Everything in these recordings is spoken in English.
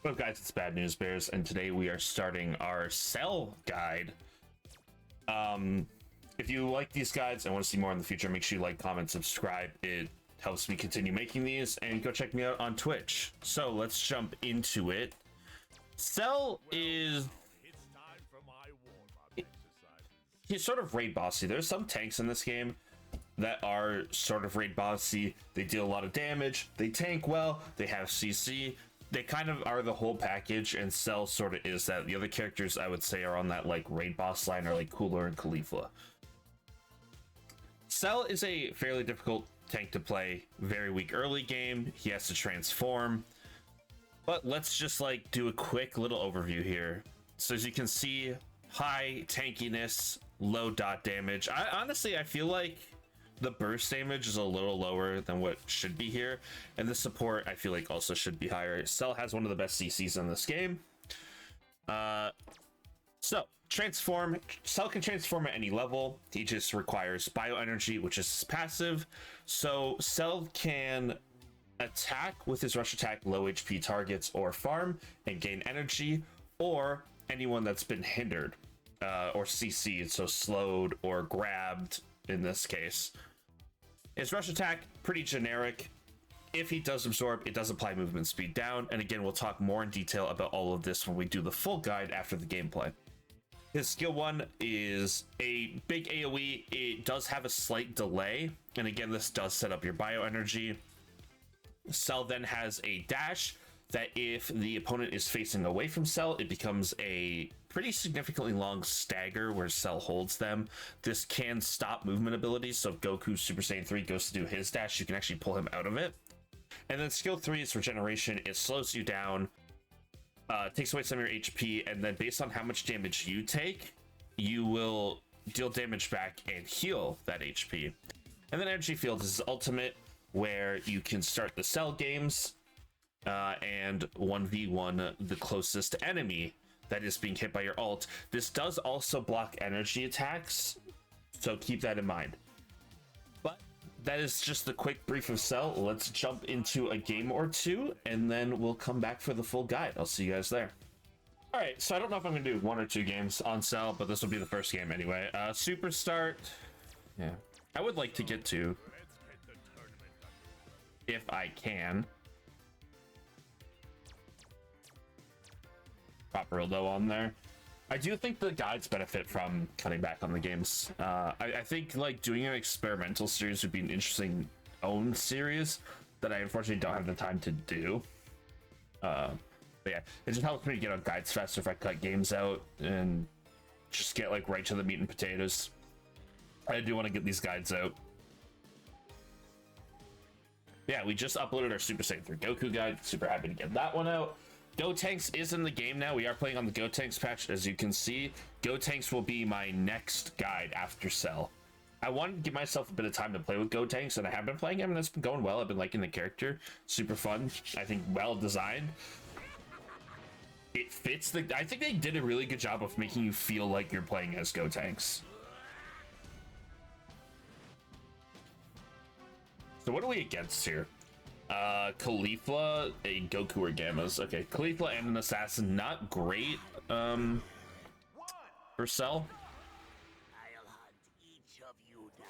What up, guys? It's Bad News Bears, and today we are starting our Cell guide. If you like these guides and want to see more in the future, make sure you like, comment, subscribe. It helps me continue making these, and go check me out on Twitch. So let's jump into it. Cell is... he's sort of raid bossy. There's some tanks in this game that are sort of raid bossy. They deal a lot of damage, they tank well, they have CC. They kind of are the whole package, and Cell sort of is that. The other characters I would say are on that like raid boss line are like Cooler and Caulifla. Cell is a fairly difficult tank to play, very weak early game. He has to transform, but let's just like do a quick little overview here. So as you can see, high tankiness, low dot damage. I feel like the burst damage is a little lower than what should be here, and the support I feel like also should be higher. Cell has one of the best CCs in this game. So transform. Cell can transform at any level. He just requires bioenergy, which is passive. So Cell can attack with his rush attack low HP targets or farm and gain energy, or anyone that's been hindered or CC'd, so slowed or grabbed in this case. His rush attack, pretty generic. If he does absorb, it does apply movement speed down, and again, we'll talk more in detail about all of this when we do the full guide after the gameplay. His skill 1 is a big AoE. It does have a slight delay, and again, this does set up your bioenergy. Cell then has a dash that if the opponent is facing away from Cell, it becomes a pretty significantly long stagger where Cell holds them. This can stop movement abilities, so if Goku Super Saiyan 3 goes to do his dash, you can actually pull him out of it. And then skill 3 is regeneration. It slows you down, takes away some of your HP, and then based on how much damage you take, you will deal damage back and heal that HP. And then energy field is ultimate, where you can start the Cell games and 1v1 the closest enemy that is being hit by your ult. This does also block energy attacks, so keep that in mind. But that is just the quick brief of Cell. Let's jump into a game or two, and then we'll come back for the full guide. I'll see you guys there. All right, so I don't know if I'm gonna do 1 or 2 games on Cell, but this will be the first game anyway. Super start. Yeah, I would like to get to, if I can, Properildo on there. I do think the guides benefit from cutting back on the games. I think like doing an experimental series would be an interesting own series that I unfortunately don't have the time to do. But yeah, it just helps me get on guides faster if I cut games out and just get like right to the meat and potatoes. I do want to get these guides out. Yeah, we just uploaded our Super Saiyan 3 Goku guide. Super happy to get that one out. Gotenks is in the game now. We are playing on the Gotenks patch, as you can see. Gotenks will be my next guide after Cell. I wanted to give myself a bit of time to play with Gotenks, and I have been playing him, and it's been going well. I've been liking the character. Super fun. I think well designed. It fits the... I think they did a really good job of making you feel like you're playing as Gotenks. So what are we against here? Caulifla, a Goku or Gammas. Okay, Caulifla and an assassin, not great for Cell. I'll hunt each of you down.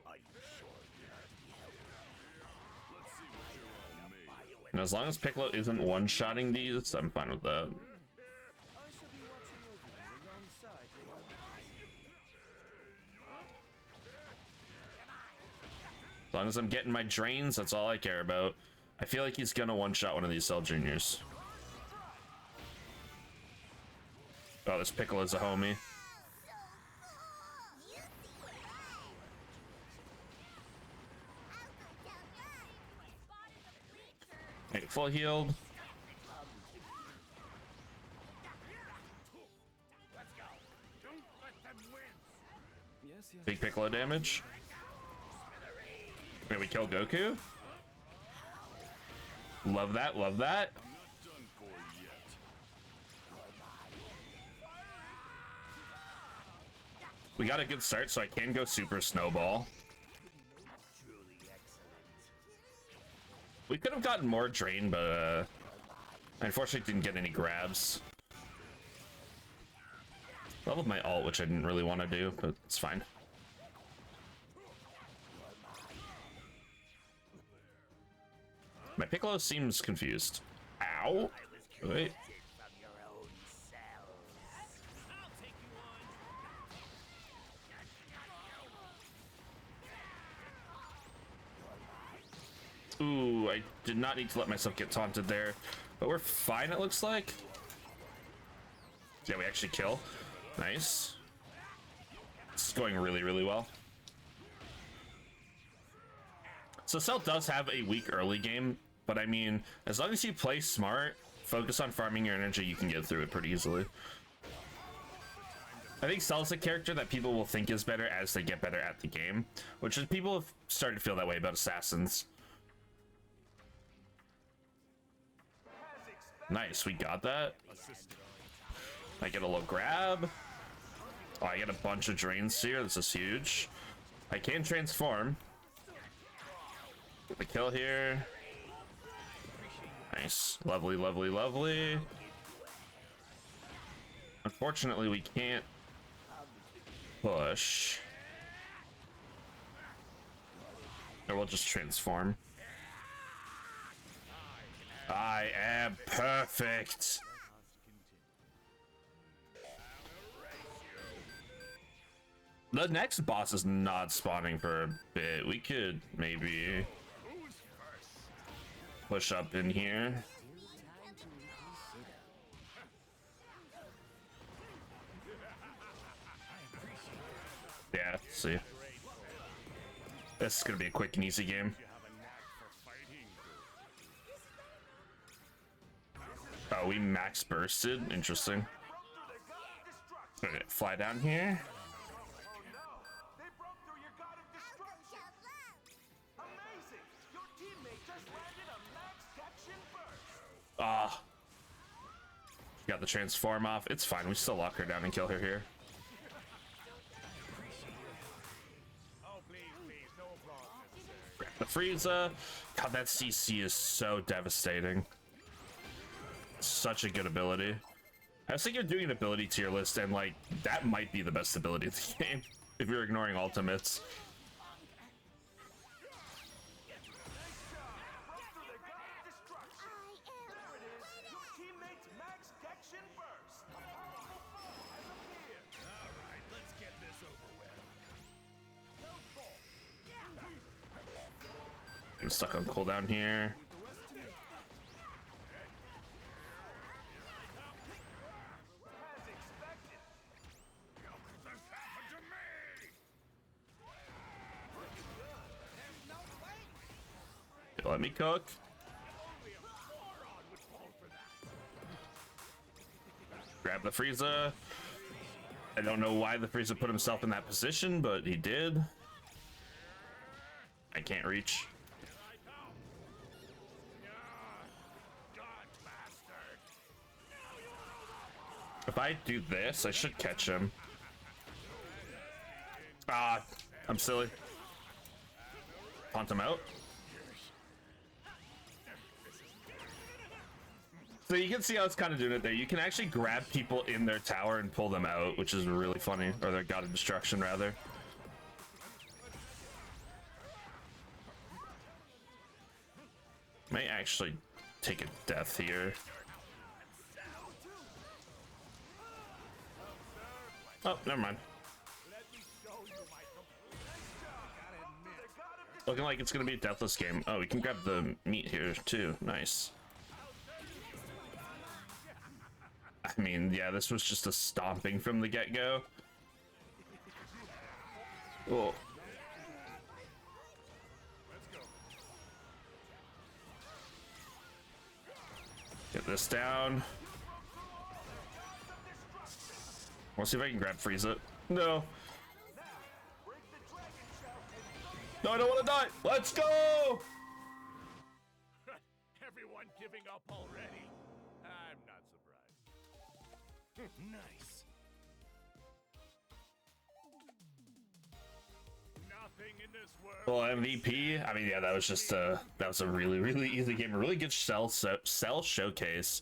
Are you sure you're And as long as Piccolo isn't one-shotting these, I'm fine with that. As long as I'm getting my drains, that's all I care about. I feel like he's gonna one-shot one of these Cell Juniors. Oh, this Piccolo's a homie. Hey, full healed. Big Piccolo damage. Wait, we kill Goku? Love that, love that. We got a good start, so I can go Super Snowball. We could have gotten more drain, but I unfortunately didn't get any grabs. Leveled my ult, which I didn't really want to do, but it's fine. My Piccolo seems confused. Ow! Wait. Ooh, I did not need to let myself get taunted there, but we're fine, it looks like. Yeah, we actually kill. Nice. This is going really, really well. So Cell does have a weak early game, but I mean, as long as you play smart, focus on farming your energy, you can get through it pretty easily. I think Cell's a character that people will think is better as they get better at the game, which is people have started to feel that way about assassins. Nice, we got that. I get a little grab. Oh, I get a bunch of drains here. This is huge. I can transform. The kill here. Nice. Lovely, lovely, lovely. Unfortunately, we can't push. Or we'll just transform. I am perfect. The next boss is not spawning for a bit. We could maybe push up in here. Yeah, see. This is gonna be a quick and easy game. Oh, we max bursted. Interesting. Okay, fly down here. Ah. Got the transform off. It's fine. We still lock her down and kill her here. Grab the Frieza. God, that CC is so devastating. Such a good ability. I was thinking of doing an ability tier list, and like that might be the best ability of the game if you're ignoring ultimates. I'm stuck on cooldown here. Let me cook. Grab the Frieza. I don't know why the Frieza put himself in that position, but he did. I can't reach. If I do this, I should catch him. Ah, I'm silly. Punt him out. So you can see how it's kind of doing it there. You can actually grab people in their tower and pull them out, which is really funny. Or their god of destruction, rather. May actually take a death here. Oh, never mind. Looking like it's gonna be a deathless game. Oh, we can grab the meat here too. Nice. I mean, yeah, this was just a stomping from the get-go. Oh. Get this down. We'll see if I can grab Frieza. No. No, I don't want to die. Let's go. Everyone giving up already. I'm not surprised. Nice. Nothing in this world. Well, MVP. I mean, yeah, that was just that was a really easy game. A really good cell showcase.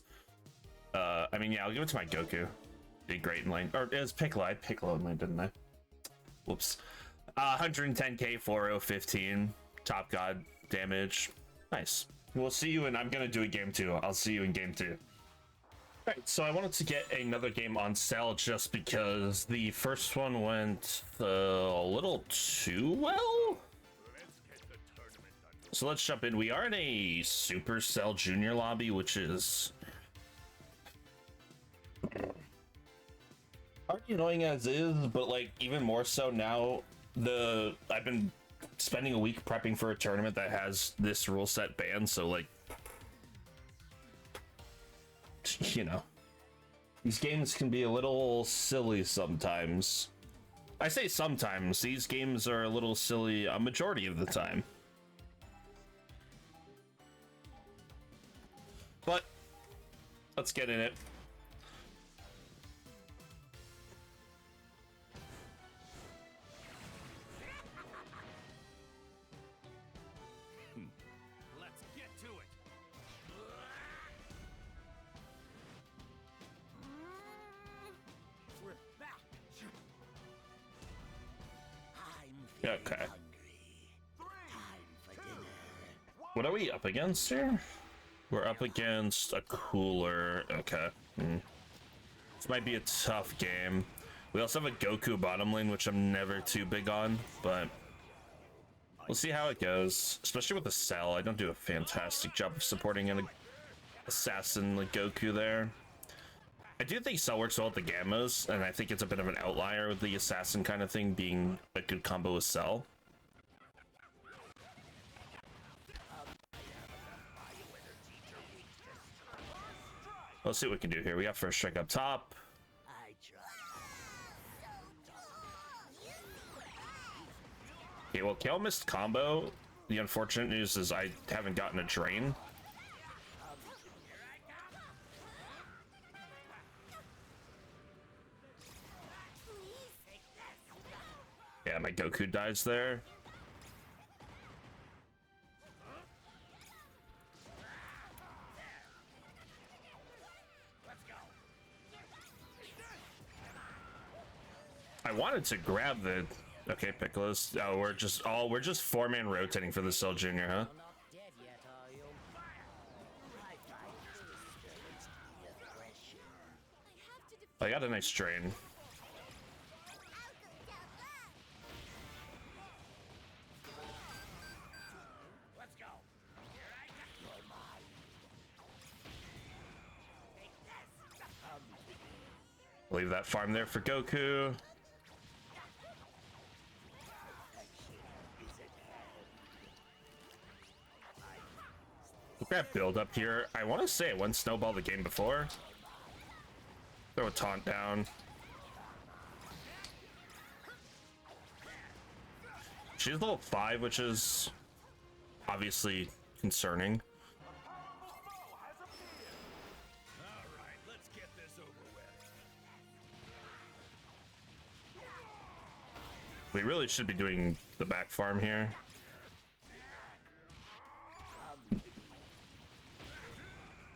I mean, yeah, I'll give it to my Goku. Did great in lane, or it was Piccolo. I had Piccolo in lane, didn't I? Whoops. 110k 4015 top god damage. Nice. We'll see you, and I'm gonna do a game 2. I'll see you in game 2. Alright, so I wanted to get another game on sale just because the first one went a little too well. So let's jump in. We are in a Supercell Junior lobby, which is already annoying as is, but like even more so now. I've been spending a week prepping for a tournament that has this rule set banned, so like, you know, these games can be a little silly sometimes. I say sometimes. These games are a little silly a majority of the time. But let's get in it. Let's get to it. We're back. I'm Okay. hungry. Time for dinner. What are we up against here? We're up against a cooler. Okay. This might be a tough game. We also have a Goku bottom lane, which I'm never too big on, but we'll see how it goes. Especially with the Cell. I don't do a fantastic job of supporting an assassin like Goku there. I do think Cell works well with the Gammas, and I think it's a bit of an outlier with the assassin kind of thing being a good combo with Cell. Let's see what we can do here. We got first strike up top. I try. Okay, well, Kale missed combo. The unfortunate news is I haven't gotten a drain. Yeah, my Goku dies there. I wanted to grab the. Okay, Piccolo's. Oh, we're just 4-man rotating for the Cell Junior, huh? You're not dead yet, are you? I got a nice drain. Let's go. Leave that farm there for Goku. Grab build up here. I want to say I went snowball the game before. Throw a taunt down. She's level 5, which is obviously concerning. All right, let's get this over with. We really should be doing the back farm here.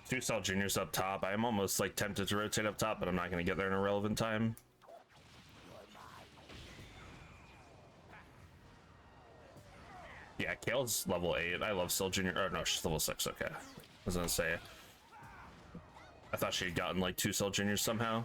Two Cell Juniors up top. I'm almost like tempted to rotate up top, but I'm not going to get there in a relevant time. Yeah, Kale's level 8. I love Cell Junior. Oh no, she's level 6. Okay. I was going to say. I thought she had gotten like 2 Cell Juniors somehow.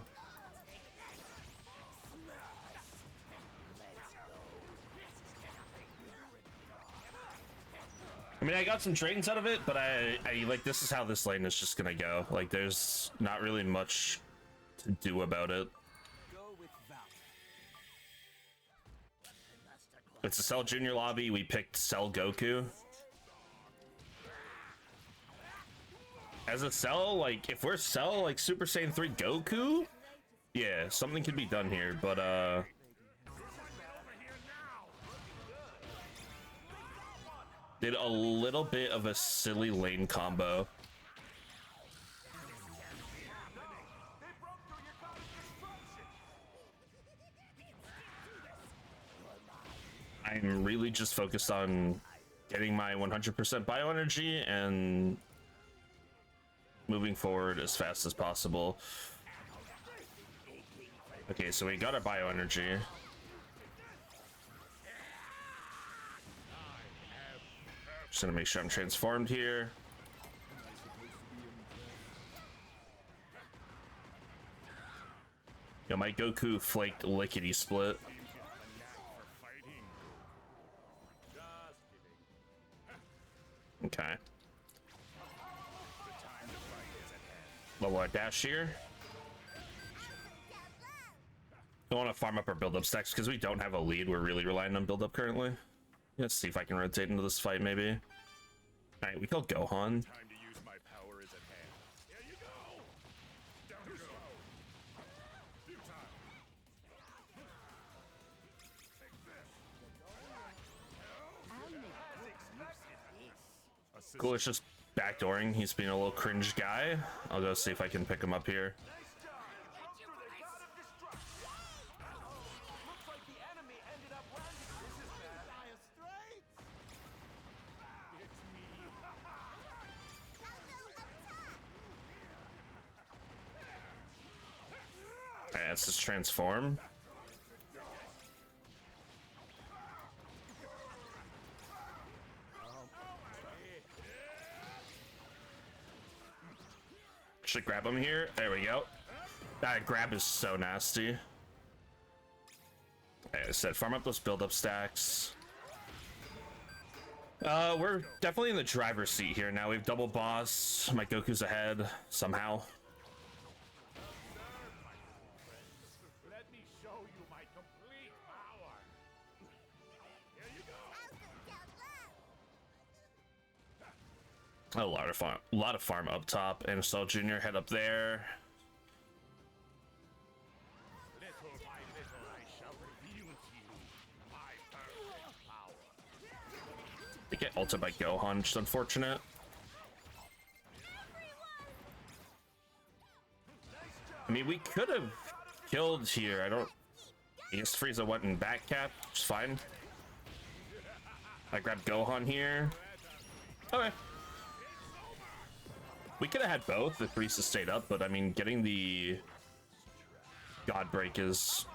I mean, I got some trains out of it, but I like, this is how this lane is just gonna go. Like, there's not really much to do about it. It's a Cell Junior lobby. We picked Cell Goku. As a Cell, like, if we're Cell, like, Super Saiyan 3 Goku, yeah, something could be done here, but, did a little bit of a silly lane combo. I'm really just focused on getting my 100% bioenergy and moving forward as fast as possible. Okay, so we got our bioenergy. Just gonna make sure I'm transformed here. Yo, my Goku flaked lickety split. Okay. Level our dash here. I want to farm up our build-up stacks because we don't have a lead. We're really relying on build-up currently. Let's see if I can rotate into this fight, maybe. All right, we killed Gohan. Time to use my power is at hand. Here you go. Down you go. Futile. Take this. Cool, it's just backdooring. He's being a little cringe guy. I'll go see if I can pick him up here. Alright, let's just transform. Should grab him here. There we go. That grab is so nasty. Like I said, farm up those build-up stacks. We're definitely in the driver's seat here now. We have double boss. My Goku's ahead somehow. Let me show you my complete power. Here you go. A lot of farm up top, and Cell Jr. head up there. Little by little, I shall reveal to you my perfect power. They get ulted by Gohan, just unfortunate. I mean, we could have killed here. I guess Frieza went in back cap, which is fine. I grabbed Gohan here. Okay. We could have had both if Frieza stayed up, but I mean, getting the God Break is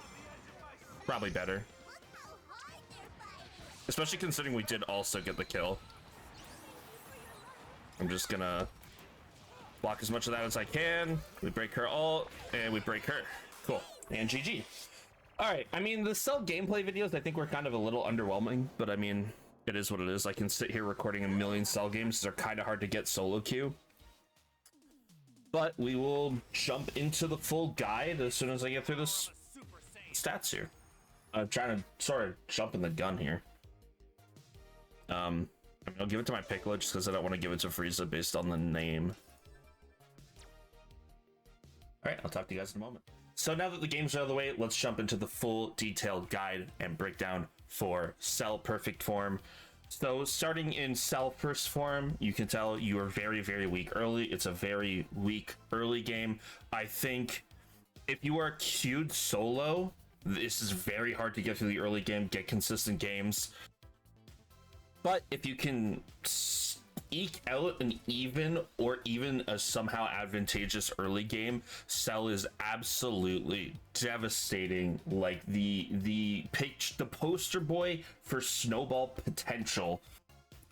probably better. Especially considering we did also get the kill. I'm just gonna block as much of that as I can. We break her ult, and we break her. Cool. And GG. Alright, I mean, the Cell gameplay videos I think were kind of a little underwhelming, but I mean, it is what it is. I can sit here recording a million Cell games. They're kind of hard to get solo queue. But we will jump into the full guide as soon as I get through this stats here. I'm trying to sort of jump in the gun here. I mean, I'll give it to my Piccolo just because I don't want to give it to Frieza based on the name. All right, I'll talk to you guys in a moment. So now that the games are out of the way, let's jump into the full detailed guide and breakdown for Cell Perfect Form. So starting in Cell First Form, you can tell you are very, very weak early. It's a very weak early game. I think if you are queued solo, this is very hard to get through the early game, get consistent games. But if you can eke out an even or even a somehow advantageous early game, Cell is absolutely devastating. Like the poster boy for snowball potential.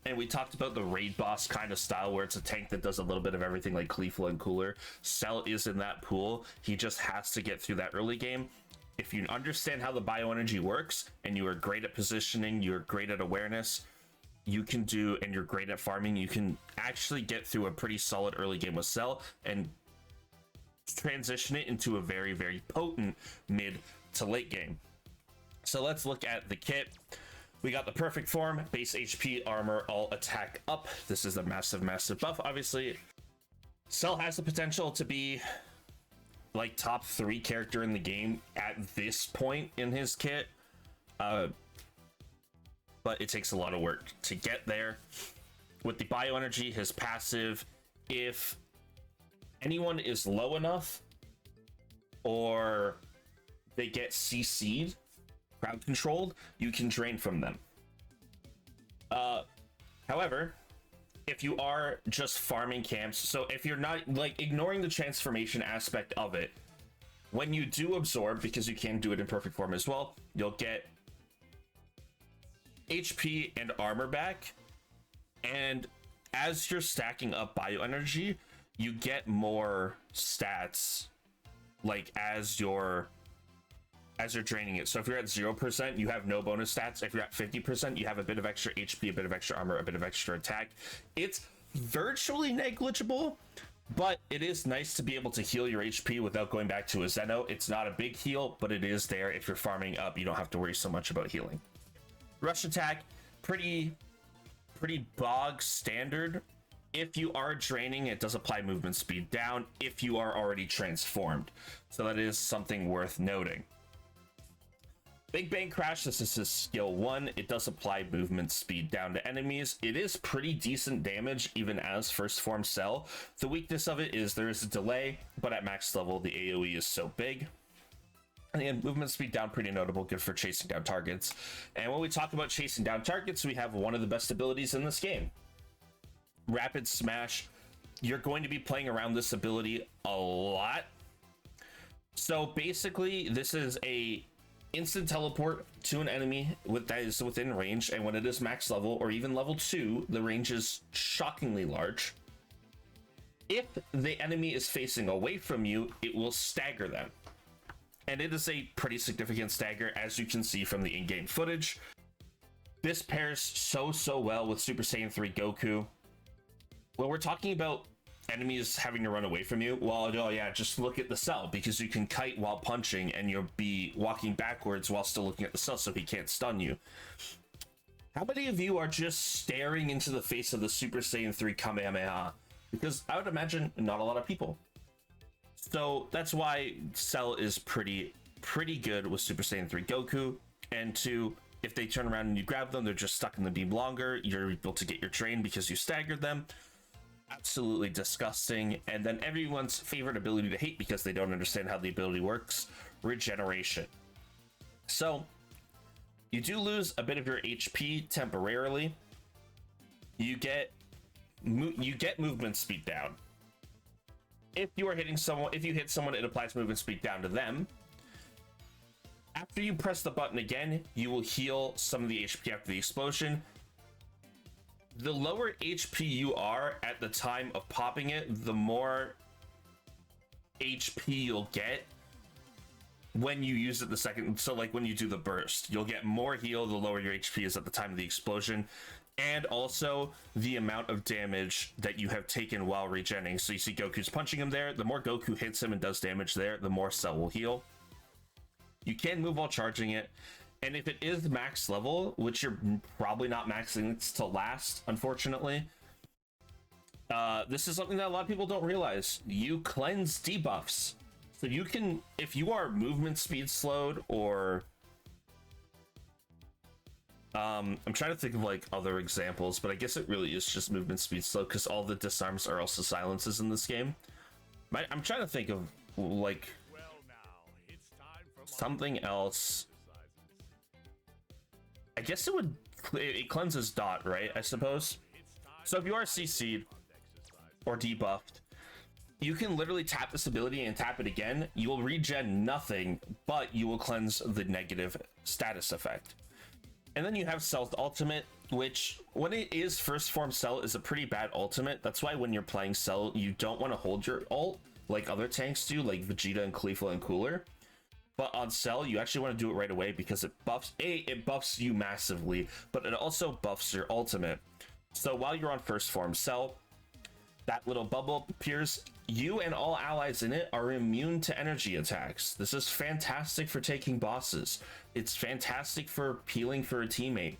And we talked about the raid boss kind of style where it's a tank that does a little bit of everything like Khalifa and Cooler. Cell is in that pool. He just has to get through that early game. If you understand how the bioenergy works and you are great at positioning, you're great at awareness, you can do, and you're great at farming, you can actually get through a pretty solid early game with Cell and transition it into a very, very potent mid to late game. So let's look at the kit. We got the Perfect Form, base HP, armor, all attack up. This is a massive, massive buff. Obviously, Cell has the potential to be like top 3 character in the game at this point in his kit. But it takes a lot of work to get there. With the bioenergy, his passive, if anyone is low enough or they get CC'd, crowd controlled, you can drain from them. However, if you are just farming camps, so if you're not like ignoring the transformation aspect of it, when you do absorb, because you can do it in perfect form as well, you'll get HP and armor back, and as you're stacking up bioenergy, you get more stats like as you're draining it. So if you're at 0%, you have no bonus stats. If you're at 50%, you have a bit of extra HP, a bit of extra armor, a bit of extra attack. It's virtually negligible, but it is nice to be able to heal your HP without going back to a Zeno. It's not a big heal, but it is there. If you're farming up, you don't have to worry so much about healing. Rush attack, pretty bog standard. If you are draining, it does apply movement speed down if you are already transformed. So that is something worth noting. Big Bang Crash, this is his skill 1. It does apply movement speed down to enemies. It is pretty decent damage even as first form Cell. The weakness of it is there is a delay, but at max level the AoE is so big. And again, movement speed down, pretty notable, good for chasing down targets. And when we talk about chasing down targets, we have one of the best abilities in this game. Rapid Smash. You're going to be playing around this ability a lot. So basically, this is a instant teleport to an enemy that is within range, and when it is max level or even level 2, the range is shockingly large. If the enemy is facing away from you, it will stagger them. And it is a pretty significant stagger, as you can see from the in-game footage. This pairs so well with Super Saiyan 3 Goku. When we're talking about enemies having to run away from you, well, oh yeah, just look at the Cell, because you can kite while punching and you'll be walking backwards while still looking at the Cell so he can't stun you. How many of you are just staring into the face of the Super Saiyan 3 Kamehameha? Because I would imagine not a lot of people. So that's why Cell is pretty good with Super Saiyan 3 Goku. And 2, if they turn around and you grab them, they're just stuck in the beam longer. You're able to get your train because you staggered them. Absolutely disgusting. And then everyone's favorite ability to hate because they don't understand how the ability works, regeneration. So you do lose a bit of your HP temporarily. You get movement speed down. If you are hitting someone, if you hit someone, it applies movement speed down to them. After you press the button again, you will heal some of the HP after the explosion. The lower HP you are at the time of popping it, the more HP you'll get when you use it the second. So like when you do the burst, you'll get more heal the lower your HP is at the time of the explosion, and also the amount of damage that you have taken while regenning. So you see Goku's punching him there. The more Goku hits him and does damage there, the more Cell will heal. You can move while charging it. And if it is max level, which you're probably not maxing it to last, unfortunately, this is something that a lot of people don't realize. You cleanse debuffs. So you can, if you are movement speed slowed, or I'm trying to think of like other examples, but I guess it really is just movement speed slow because all the disarms are also silences in this game. I'm trying to think of like something else. I guess it cleanses dot, right? I suppose. So if you are CC'd or debuffed, you can literally tap this ability and tap it again. You will regen nothing, but you will cleanse the negative status effect. And then you have Cell's ultimate, which when it is first form Cell is a pretty bad ultimate. That's why when you're playing Cell, you don't want to hold your ult like other tanks do, like Vegeta and Caulifla and Cooler. But on Cell, you actually want to do it right away because it buffs you massively, but it also buffs your ultimate. So while you're on first form Cell, that little bubble appears. You and all allies in it are immune to energy attacks. This is fantastic for taking bosses. It's fantastic for peeling for a teammate.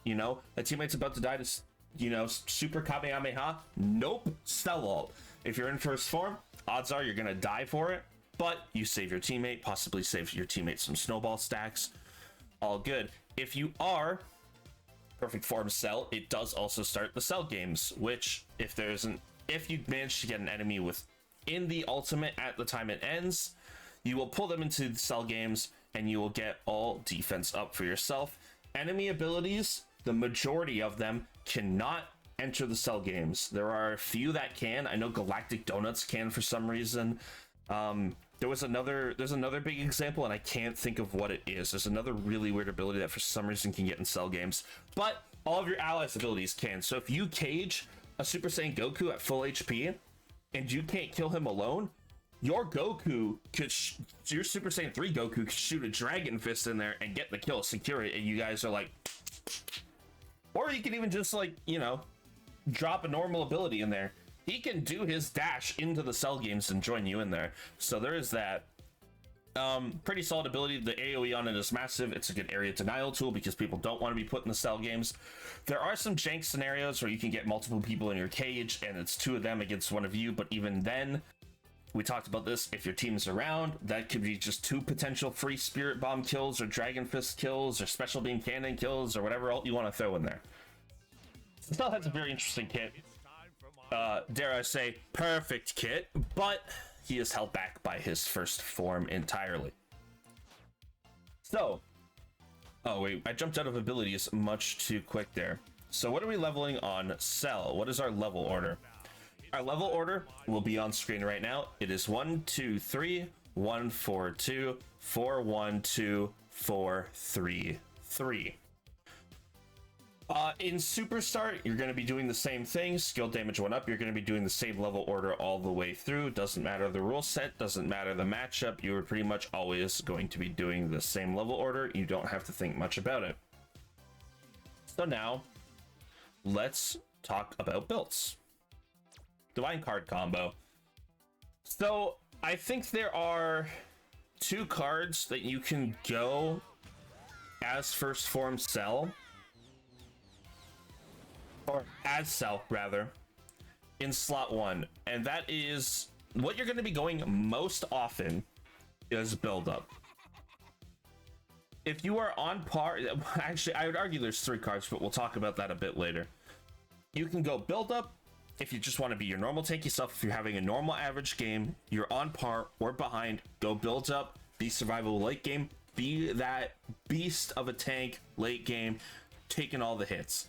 You know, a teammate's about to die to, you know, Super Kamehameha. Nope, Cell ult. If you're in first form, odds are you're gonna die for it. But you save your teammate, possibly save your teammate some snowball stacks. All good. If you are perfect form Cell, it does also start the Cell games, which if you manage to get an enemy in the ultimate at the time it ends, you will pull them into the Cell games and you will get all defense up for yourself. Enemy abilities the majority of them cannot enter the Cell games. There are a few that can. I know Galactic Donuts can for some reason. There's another big example, and I can't think of what it is. There's another really weird ability that for some reason can get in Cell games, but all of your allies' abilities can. So if you cage a Super Saiyan Goku at full HP, and you can't kill him alone, your Goku could, your Super Saiyan 3 Goku could shoot a Dragon Fist in there and get the kill, secure it, and you guys are like, or you can even just like, you know, drop a normal ability in there. He can do his dash into the Cell games and join you in there. So there is that. Pretty solid ability. The AoE on it is massive. It's a good area denial tool because people don't want to be put in the Cell games. There are some jank scenarios where you can get multiple people in your cage and it's 2 of them against 1 of you, but even then, we talked about this, if your team's around, that could be just 2 potential free Spirit Bomb kills or Dragon Fist kills or Special Beam Cannon kills or whatever else you want to throw in there. Still has a very interesting kit. Dare I say, perfect kit, but he is held back by his first form entirely. So, oh wait, I jumped out of abilities much too quick there. So what are we leveling on Cell? What is our level order? Our level order will be on screen right now. It is 1 2 3 1 4 2 4 1 2 4 3 3. In Superstar, you're going to be doing the same thing. Skill damage 1 up. You're going to be doing the same level order all the way through. Doesn't matter the rule set. Doesn't matter the matchup. You are pretty much always going to be doing the same level order. You don't have to think much about it. So now, let's talk about builds. Divine Card Combo. So, I think there are 2 cards that you can go as first form Cell. Or as Cell, rather, in slot 1. And that is what you're going to be going most often is build up. If you are on par, actually, I would argue there's 3 cards, but we'll talk about that a bit later. You can go build up if you just want to be your normal tanky stuff. If you're having a normal average game, you're on par or behind, go build up, be survival late game, be that beast of a tank late game, taking all the hits.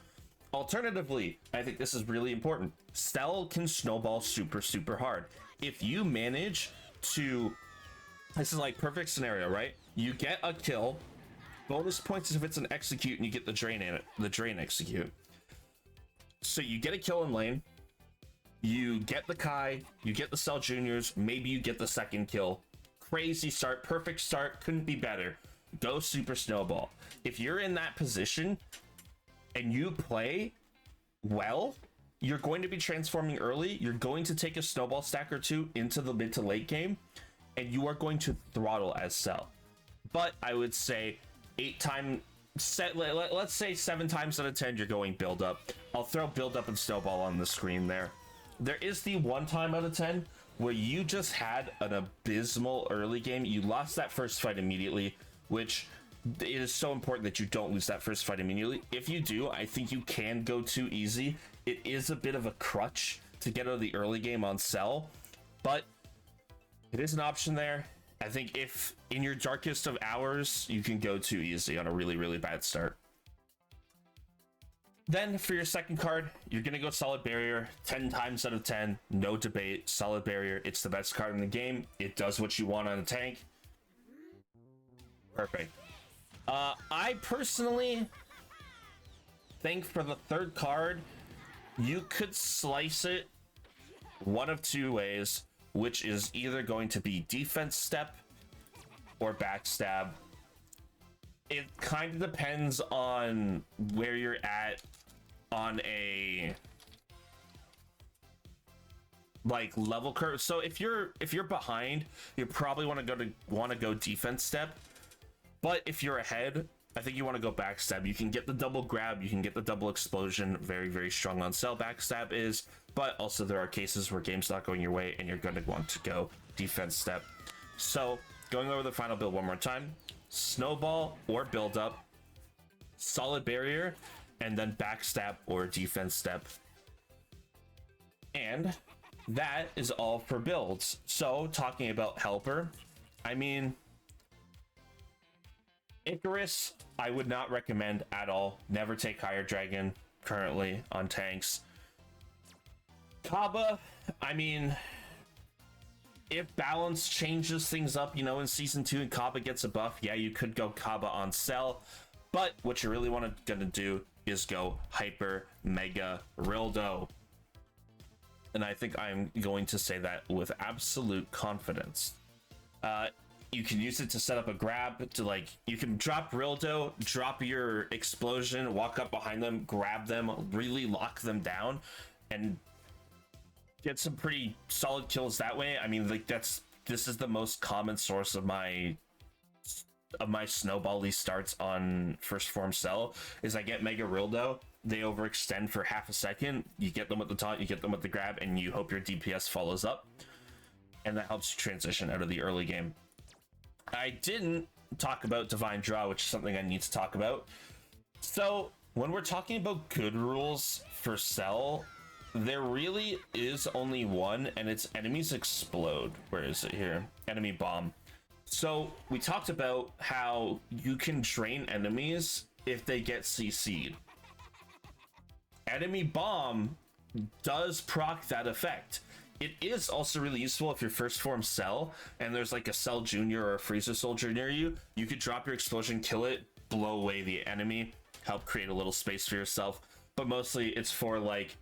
Alternatively, I think this is really important. Cell can snowball super hard. If you manage to, this is like perfect scenario, right? You get a kill, bonus points if it's an execute, and you get the drain in it, the drain execute. So you get a kill in lane, you get the Kai, you get the Cell Juniors, maybe you get the second kill. Crazy start, perfect start, couldn't be better. Go super snowball. If you're in that position and you play well, you're going to be transforming early. You're going to take a snowball stack or 2 into the mid to late game, and you are going to throttle as Cell. But I would say let's say 7 times out of 10 you're going build up. I'll throw build up and snowball on the screen there. There is the 1 time out of 10 where you just had an abysmal early game. You lost that first fight immediately, which it is so important that you don't lose that first fight immediately. If you do, I think you can go too easy. It is a bit of a crutch to get out of the early game on Cell, but it is an option there. I think if in your darkest of hours, you can go too easy on a really bad start. Then for your second card, you're going to go Solid Barrier. 10 times out of 10, no debate, Solid Barrier. It's the best card in the game. It does what you want on a tank. Perfect. I personally think for the third card, you could slice it one of 2 ways, which is either going to be defense step or backstab. It kind of depends on where you're at on a like level curve. So if you're behind, you probably want to go defense step. But if you're ahead, I think you want to go backstab. You can get the double grab, you can get the double explosion. Very strong on Cell backstab is, but also there are cases where game's not going your way and you're going to want to go defense step. So going over the final build one more time: snowball or build up, Solid Barrier, and then backstab or defense step. And that is all for builds. So talking about helper, I mean, Icarus, I would not recommend at all. Never take Higher Dragon currently on tanks. Kaba, I mean, if balance changes things up, you know, in season 2 and Kaba gets a buff, yeah, you could go Kaba on Cell. But what you really gonna do is go Hyper Mega Rildo. And I think I'm going to say that with absolute confidence. You can use it to set up a grab to, like, you can drop Rildo, drop your explosion, walk up behind them, grab them, really lock them down, and get some pretty solid kills that way. I mean, like, this is the most common source of my snowbally starts on first form Cell, is I get Mega Rildo, they overextend for half a second, you get them with the taunt, you get them with the grab, and you hope your DPS follows up, and that helps you transition out of the early game. I didn't talk about Divine Draw, which is something I need to talk about. So when we're talking about good rules for Cell, there really is only one, and it's enemies explode. Where is it here? Enemy bomb. So we talked about how you can drain enemies if they get CC'd. Enemy bomb does proc that effect. It is also really useful if you're first form Cell and there's like a Cell Junior or a Freezer Soldier near you. You could drop your explosion, kill it, blow away the enemy, help create a little space for yourself. But mostly it's for like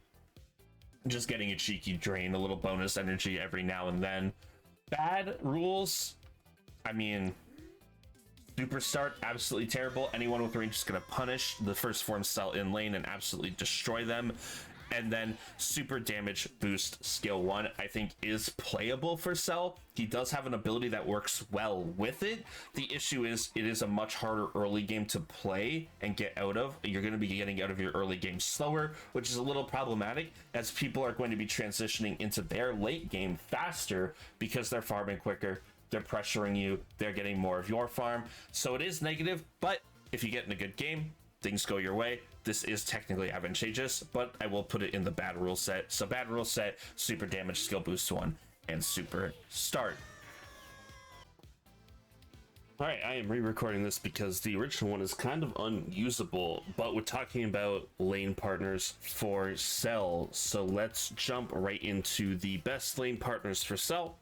just getting a cheeky drain, a little bonus energy every now and then. Bad rules, I mean, Super Start, absolutely terrible. Anyone with range is going to punish the first form Cell in lane and absolutely destroy them. And then Super Damage Boost Skill 1, I think, is playable for Cell. He does have an ability that works well with it. The issue is it is a much harder early game to play and get out of. You're going to be getting out of your early game slower, which is a little problematic, as people are going to be transitioning into their late game faster because they're farming quicker, they're pressuring you, they're getting more of your farm. So it is negative, but if you get in a good game, things go your way. This is technically advantageous, but I will put it in the bad rule set. So bad rule set, Super Damage Skill Boost 1, and Super Start. Alright, I am re-recording this because the original one is kind of unusable, but we're talking about lane partners for Cell. So let's jump right into the best lane partners for Cell.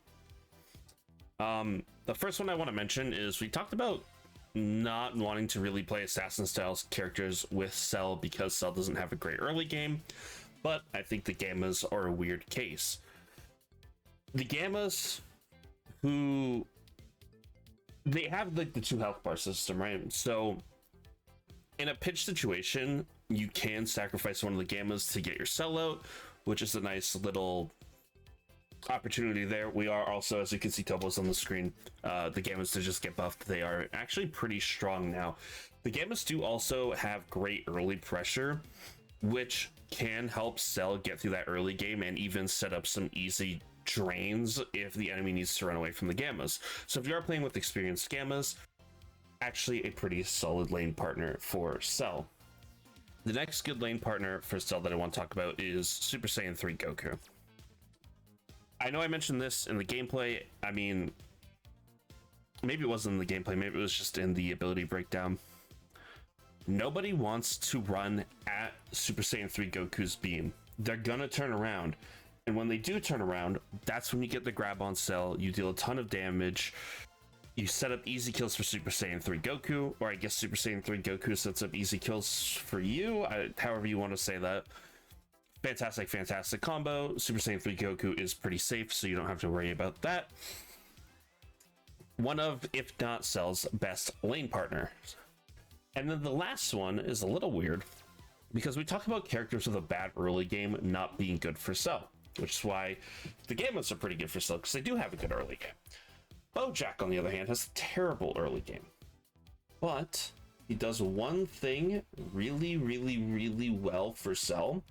The first one I want to mention is we talked about not wanting to really play assassin style characters with Cell because Cell doesn't have a great early game, but I think the Gammas are a weird case. The Gammas, who they have like the 2 health bar system, right? So in a pitch situation, you can sacrifice one of the Gammas to get your Cell out, which is a nice little opportunity there. We are also, as you can see, Tobo's on the screen, the Gammas to just get buffed. They are actually pretty strong now. The Gammas do also have great early pressure, which can help Cell get through that early game and even set up some easy drains if the enemy needs to run away from the Gammas. So if you are playing with experienced Gammas, actually a pretty solid lane partner for Cell. The next good lane partner for Cell that I want to talk about is Super Saiyan 3 Goku. I know I mentioned this in the gameplay. I mean, maybe it wasn't in the gameplay, maybe it was just in the ability breakdown. Nobody wants to run at Super Saiyan 3 Goku's beam. They're gonna turn around. And when they do turn around, that's when you get the grab on Cell. You deal a ton of damage. You set up easy kills for Super Saiyan 3 Goku, or I guess Super Saiyan 3 Goku sets up easy kills for you, however you want to say that. Fantastic combo. Super Saiyan 3 Goku is pretty safe, so you don't have to worry about that. One of, if not Cell's best lane partners. And then the last one is a little weird, because we talk about characters with a bad early game not being good for Cell, which is why the Gammas are pretty good for Cell, because they do have a good early game. Bojack, on the other hand, has a terrible early game. But he does one thing really well for Cell,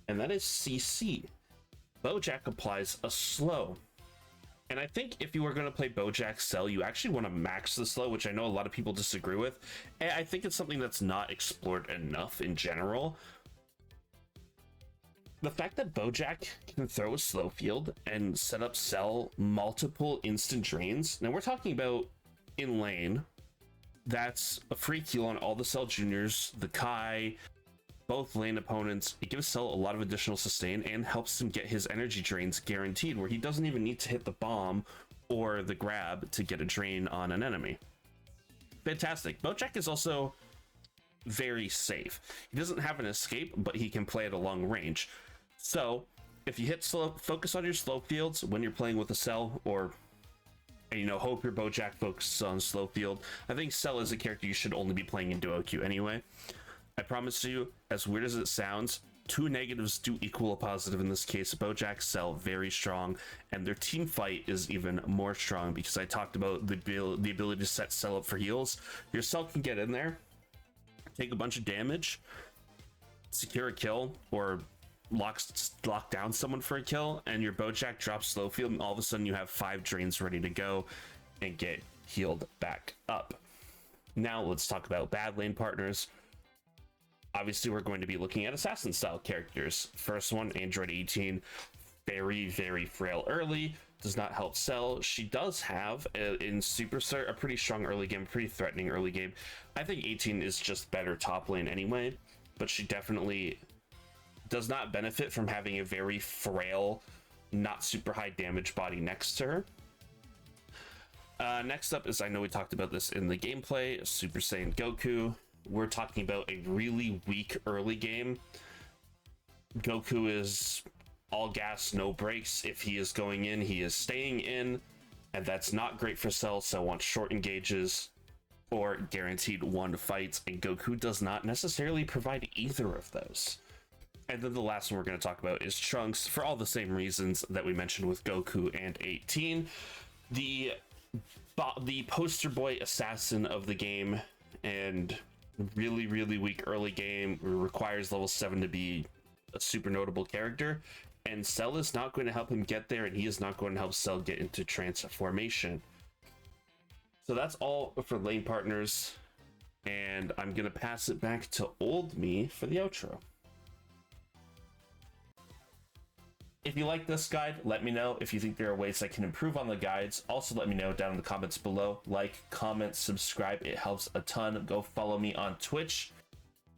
and that is CC. Bojack applies a slow. And I think if you were going to play Bojack Cell, you actually want to max the slow, which I know a lot of people disagree with. And I think it's something that's not explored enough in general. The fact that Bojack can throw a slow field and set up Cell multiple instant drains. Now we're talking about in lane. That's a free heal on all the Cell Juniors, the Kai, both lane opponents. It gives Cell a lot of additional sustain and helps him get his energy drains guaranteed, where he doesn't even need to hit the bomb or the grab to get a drain on an enemy. Fantastic. Bojack is also very safe. He doesn't have an escape, but he can play at a long range. So if you hit slow, focus on your slow fields when you're playing with a Cell, or hope your Bojack focuses on slow field. I think Cell is a character you should only be playing in duo queue anyway. I promise you, as weird as it sounds, 2 negatives do equal a positive in this case. Bojack, Cell, very strong, and their team fight is even more strong because I talked about the ability to set Cell up for heals. Your Cell can get in there, take a bunch of damage, secure a kill, or lock down someone for a kill, and your Bojack drops slow field, and all of a sudden you have 5 drains ready to go and get healed back up. Now let's talk about bad lane partners. Obviously, we're going to be looking at assassin style characters. First one, Android 18, very, very frail early, does not help Cell. She does have in Superstar a pretty strong early game, pretty threatening early game. I think 18 is just better top lane anyway, but she definitely does not benefit from having a very frail, not super high damage body next to her. Next up is, I know we talked about this in the gameplay, Super Saiyan Goku. We're talking about a really weak early game. Goku is all gas, no brakes. If he is going in, he is staying in, and that's not great for Cell. Cell wants short engages or guaranteed 1 fights, and Goku does not necessarily provide either of those. And then the last one we're going to talk about is Trunks, for all the same reasons that we mentioned with Goku and 18. The poster boy assassin of the game, and really, really weak early game, requires level 7 to be a super notable character, and Cell is not going to help him get there, and he is not going to help Cell get into transformation. So that's all for lane partners, and I'm going to pass it back to old me for the outro. If you like this guide, let me know. If you think there are ways I can improve on the guides, also let me know down in the comments below. Like, comment, subscribe, it helps a ton. Go follow me on Twitch.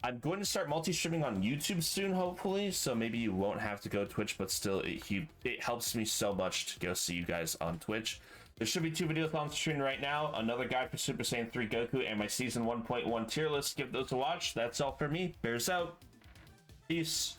I'm going to start multi-streaming on YouTube soon, hopefully, so maybe you won't have to go Twitch, but still, it helps me so much to go see you guys on Twitch. There should be 2 videos on screen right now, another guide for Super Saiyan 3 Goku and my Season 1.1 tier list. Give those a watch. That's all for me. Bears out. Peace.